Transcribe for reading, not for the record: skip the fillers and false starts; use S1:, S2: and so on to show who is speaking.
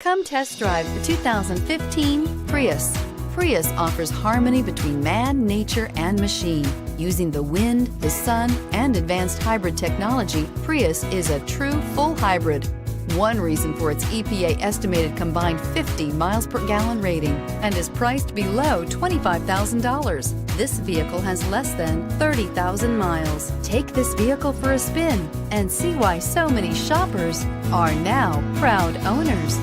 S1: Come test drive the 2015 Prius. Prius offers harmony between man, nature, and machine. Using the wind, the sun, and advanced hybrid technology, Prius is a true full hybrid. One reason for its EPA estimated combined 50 miles per gallon rating and is priced below $25,000. This vehicle has less than 30,000 miles. Take this vehicle for a spin and see why so many shoppers are now proud owners.